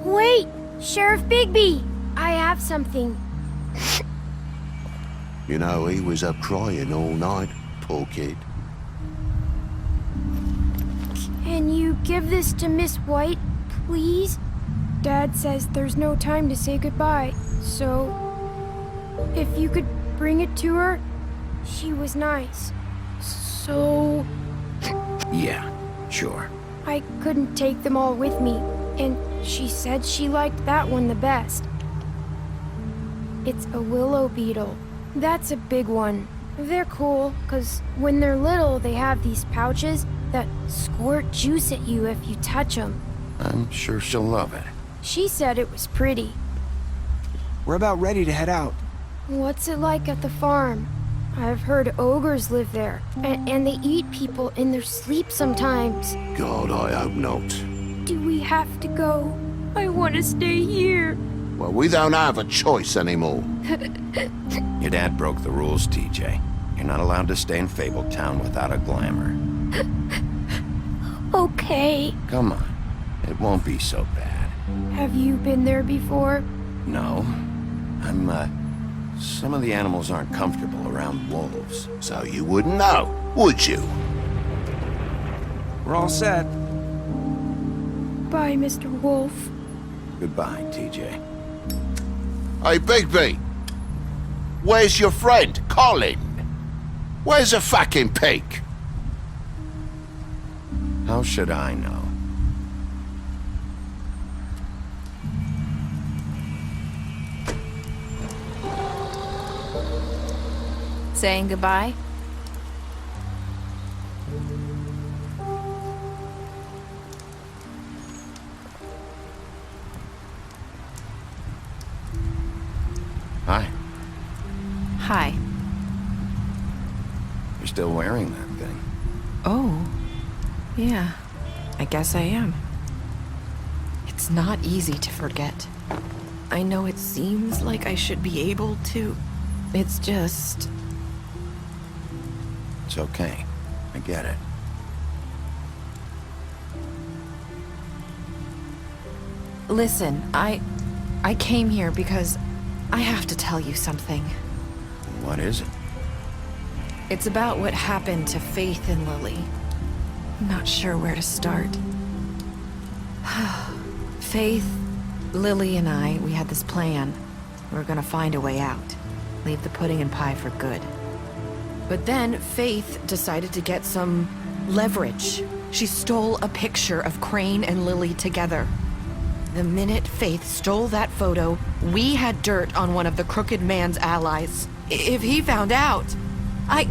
Wait! Sheriff Bigby! I have something. You know, he was up crying all night, poor kid. Can you give this to Miss White, please? Dad says there's no time to say goodbye, so if you could bring it to her, she was nice. So Yeah, sure. I couldn't take them all with me, and she said she liked that one the best. It's a willow beetle. That's a big one. They're cool, 'cause when they're little, they have these pouches that squirt juice at you if you touch them. I'm sure she'll love it. She said it was pretty. We're about ready to head out. What's it like at the farm? I've heard ogres live there, and they eat people in their sleep sometimes. God, I hope not. Do we have to go? I want to stay here. Well, we don't have a choice anymore. Your dad broke the rules, TJ. You're not allowed to stay in Fabletown without a glamour. Okay. Come on. It won't be so bad. Have you been there before? No. Some of the animals aren't comfortable around wolves. So you wouldn't know, would you? We're all set. Bye, Mr. Wolf. Goodbye, TJ. Hey, Bigby! Where's your friend, Colin? Where's the fucking pig? How should I know? Saying goodbye? Hi. Hi. You're still wearing that thing. Oh. Yeah. I guess I am. It's not easy to forget. I know it seems like I should be able to. It's just... It's okay. I get it. Listen, I came here because I have to tell you something. What is it? It's about what happened to Faith and Lily. I'm not sure where to start. Faith, Lily, and I, we had this plan. We were gonna find a way out. Leave the pudding and pie for good. But then Faith decided to get some leverage. She stole a picture of Crane and Lily together. The minute Faith stole that photo, we had dirt on one of the Crooked Man's allies. If he found out, I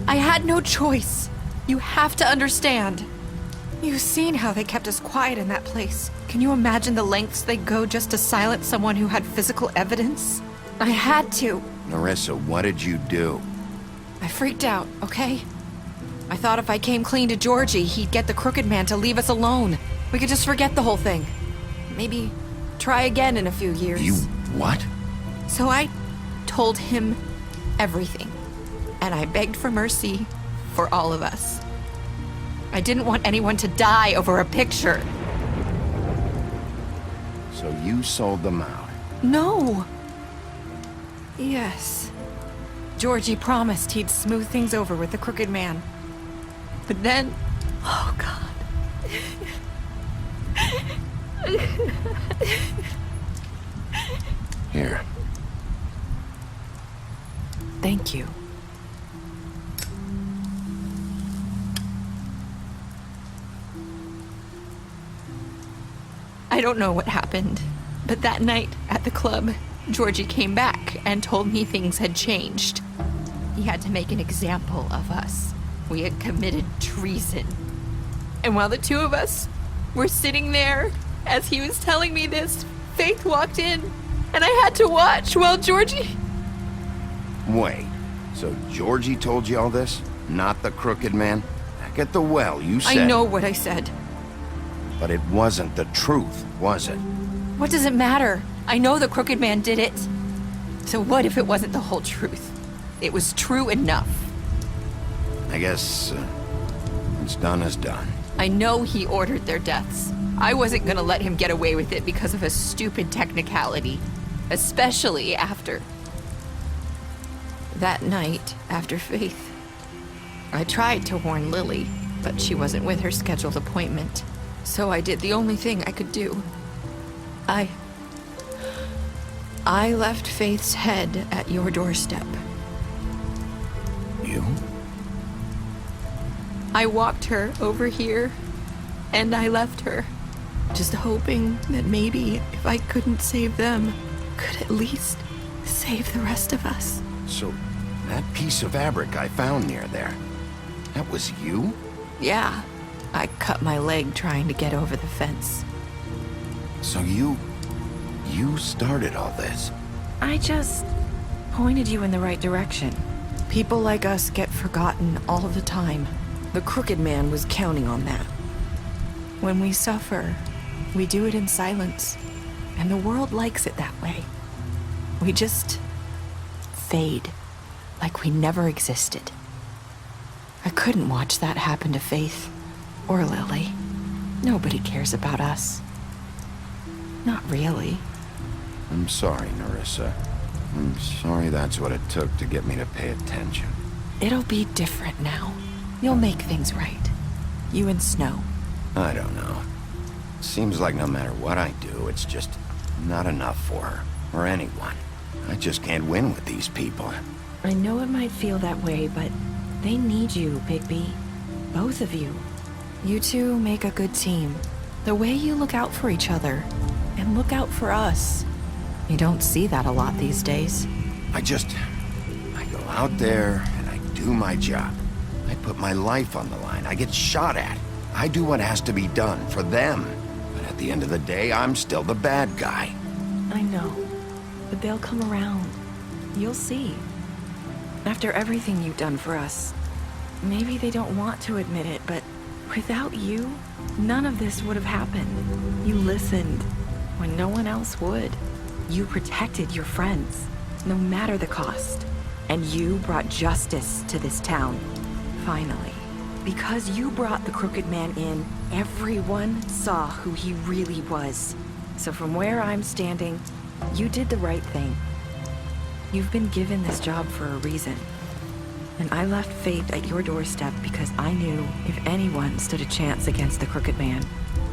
had no choice. You have to understand. You've seen how they kept us quiet in that place. Can you imagine the lengths they'd go just to silence someone who had physical evidence? I had to. Nerissa, what did you do? I freaked out, okay? I thought if I came clean to Georgie, he'd get the Crooked Man to leave us alone. We could just forget the whole thing. Maybe try again in a few years. You what? So I told him everything. And I begged for mercy for all of us. I didn't want anyone to die over a picture. So you sold them out? No. Yes. Georgie promised he'd smooth things over with the Crooked Man. But then... Oh, God. Here. Thank you. I don't know what happened, but that night at the club, Georgie came back and told me things had changed. He had to make an example of us. We had committed treason. And while the two of us were sitting there, as he was telling me this, Faith walked in, and I had to watch while Georgie... Wait, so Georgie told you all this? Not the Crooked Man? Back at the well, you said... I know what I said. But it wasn't the truth, was it? What does it matter? I know the Crooked Man did it. So what if it wasn't the whole truth? It was true enough. I guess... what's done is done. I know he ordered their deaths. I wasn't gonna let him get away with it because of a stupid technicality. Especially after... that night, after Faith. I tried to warn Lily, but she wasn't with her scheduled appointment. So I did the only thing I could do. I left Faith's head at your doorstep. You? I walked her over here, and I left her, just hoping that maybe if I couldn't save them, could at least save the rest of us. So, that piece of fabric I found near there, that was you? Yeah, I cut my leg trying to get over the fence. So you started all this? I just pointed you in the right direction. People like us get forgotten all the time. The Crooked Man was counting on that. When we suffer, we do it in silence, and the world likes it that way. We just fade, like we never existed. I couldn't watch that happen to Faith, or Lily. Nobody cares about us. Not really. I'm sorry, Nerissa. I'm sorry that's what it took to get me to pay attention. It'll be different now. You'll make things right. You and Snow. I don't know. Seems like no matter what I do, it's just not enough for her, or anyone. I just can't win with these people. I know it might feel that way, but they need you, Bigby. Both of you. You two make a good team. The way you look out for each other, and look out for us. You don't see that a lot these days. I go out there and I do my job. I put my life on the line. I get shot at. I do what has to be done for them. But at the end of the day, I'm still the bad guy. I know, but they'll come around. You'll see. After everything you've done for us, maybe they don't want to admit it, but without you, none of this would have happened. You listened when no one else would. You protected your friends, no matter the cost. And you brought justice to this town, finally. Because you brought the Crooked Man in, everyone saw who he really was. So from where I'm standing, you did the right thing. You've been given this job for a reason. And I left Faith at your doorstep because I knew if anyone stood a chance against the Crooked Man,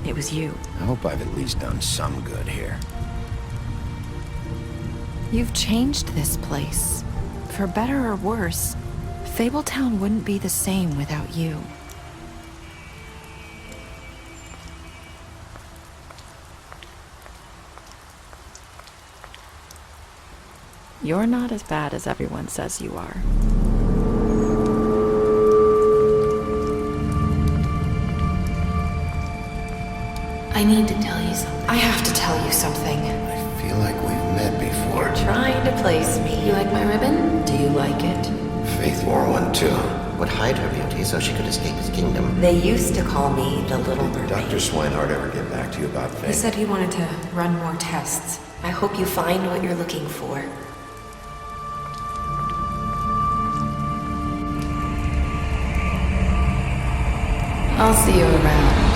it was you. I hope I've at least done some good here. You've changed this place. For better or worse, Fabletown wouldn't be the same without you. You're not as bad as everyone says you are. I need to tell you something. I have to tell you something. I feel like we've met before. You're trying to place me. You like my ribbon? Do you like it? Faith wore one too. Would hide her beauty so she could escape his kingdom. They used to call me the Little Mermaid. Did Dr. Swinehart ever get back to you about Faith? He said he wanted to run more tests. I hope you find what you're looking for. I'll see you around.